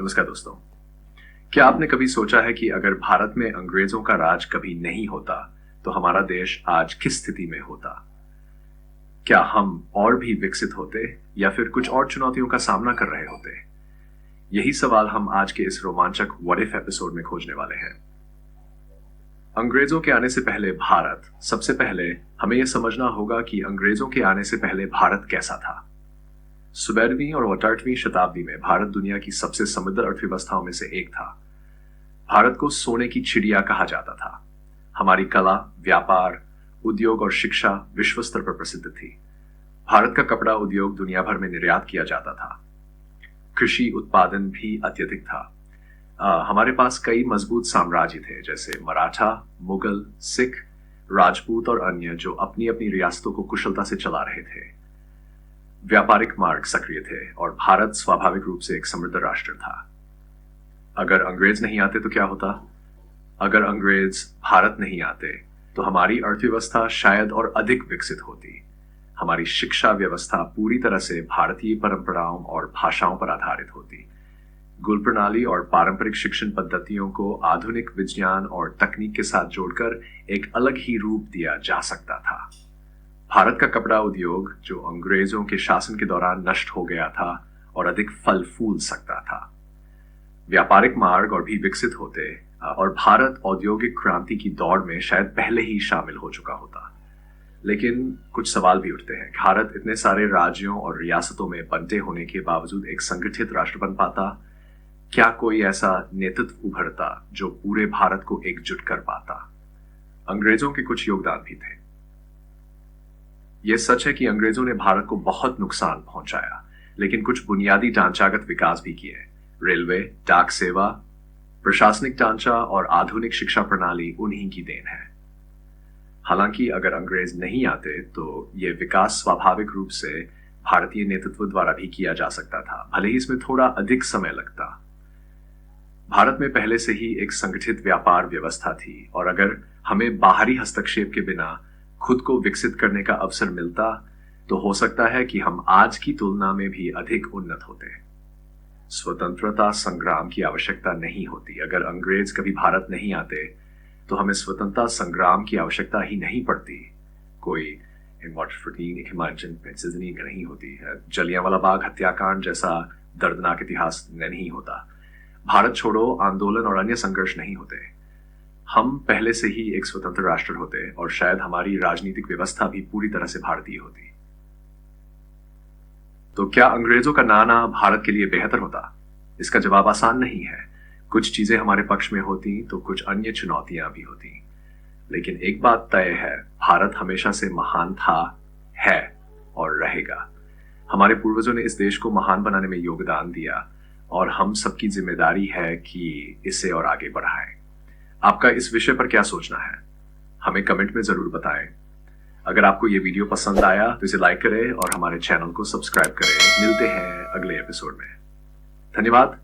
नमस्कार दोस्तों। क्या आपने कभी सोचा है कि अगर भारत में अंग्रेजों का राज कभी नहीं होता तो हमारा देश आज किस स्थिति में होता? क्या हम और भी विकसित होते या फिर कुछ और चुनौतियों का सामना कर रहे होते? यही सवाल हम आज के इस रोमांचक व्हाट इफ एपिसोड में खोजने वाले हैं। अंग्रेजों के आने से पहले भारत। सबसे पहले हमें यह समझना होगा कि अंग्रेजों के आने से पहले भारत कैसा था। 17वीं और 18वीं शताब्दी में भारत दुनिया की सबसे समृद्ध अर्थव्यवस्थाओं में से एक था। भारत को सोने की चिड़िया कहा जाता था। हमारी कला, व्यापार, उद्योग और शिक्षा विश्व स्तर पर प्रसिद्ध थी। भारत का कपड़ा उद्योग दुनिया भर में निर्यात किया जाता था। कृषि उत्पादन भी अत्यधिक था। हमारे पास कई मजबूत साम्राज्य थे, जैसे मराठा, मुगल, सिख, राजपूत और अन्य, जो अपनी अपनी रियासतों को कुशलता से चला रहे थे। व्यापारिक मार्ग सक्रिय थे और भारत स्वाभाविक रूप से एक समृद्ध राष्ट्र था। अगर अंग्रेज नहीं आते तो क्या होता? अगर अंग्रेज भारत नहीं आते तो हमारी अर्थव्यवस्था शायद और अधिक विकसित होती। हमारी शिक्षा व्यवस्था पूरी तरह से भारतीय परंपराओं और भाषाओं पर आधारित होती। गुल प्रणाली और पारंपरिक शिक्षण पद्धतियों को आधुनिक विज्ञान और तकनीक के साथ जोड़कर एक अलग ही रूप दिया जा सकता था। भारत का कपड़ा उद्योग, जो अंग्रेजों के शासन के दौरान नष्ट हो गया था, और अधिक फल फूल सकता था। व्यापारिक मार्ग और भी विकसित होते और भारत औद्योगिक क्रांति की दौड़ में शायद पहले ही शामिल हो चुका होता। लेकिन कुछ सवाल भी उठते हैं। भारत इतने सारे राज्यों और रियासतों में बंटे होने के बावजूद एक संगठित राष्ट्र बन पाता? क्या कोई ऐसा नेतृत्व उभरता जो पूरे भारत को एकजुट कर पाता? अंग्रेजों के कुछ योगदान भी थे। यह सच है कि अंग्रेजों ने भारत को बहुत नुकसान पहुंचाया, लेकिन कुछ बुनियादी ढांचागत विकास भी किए। रेलवे, डाक सेवा, प्रशासनिक ढांचा और आधुनिक शिक्षा प्रणाली उन्हीं की देन है। हालांकि अगर अंग्रेज नहीं आते तो यह विकास स्वाभाविक रूप से भारतीय नेतृत्व द्वारा भी किया जा सकता था, भले ही इसमें थोड़ा अधिक समय लगता। भारत में पहले से ही एक संगठित व्यापार व्यवस्था थी, और अगर हमें बाहरी हस्तक्षेप के बिना खुद को विकसित करने का अवसर मिलता तो हो सकता है कि हम आज की तुलना में भी अधिक उन्नत होते। स्वतंत्रता संग्राम की आवश्यकता नहीं होती। अगर अंग्रेज कभी भारत नहीं आते तो हमें स्वतंत्रता संग्राम की आवश्यकता ही नहीं पड़ती। कोई नहीं होती है। जलियांवाला बाग हत्याकांड जैसा दर्दनाक इतिहास नहीं होता। भारत छोड़ो आंदोलन और अन्य संघर्ष नहीं होते। हम पहले से ही एक स्वतंत्र राष्ट्र होते और शायद हमारी राजनीतिक व्यवस्था भी पूरी तरह से भारतीय होती। तो क्या अंग्रेजों का ना आना भारत के लिए बेहतर होता? इसका जवाब आसान नहीं है। कुछ चीजें हमारे पक्ष में होती तो कुछ अन्य चुनौतियां भी होती। लेकिन एक बात तय है, भारत हमेशा से महान था, है और रहेगा। हमारे पूर्वजों ने इस देश को महान बनाने में योगदान दिया और हम सबकी जिम्मेदारी है कि इसे और आगे बढ़ाएं। आपका इस विषय पर क्या सोचना है? हमें कमेंट में जरूर बताएं। अगर आपको ये वीडियो पसंद आया तो इसे लाइक करें और हमारे चैनल को सब्सक्राइब करें। मिलते हैं अगले एपिसोड में। धन्यवाद।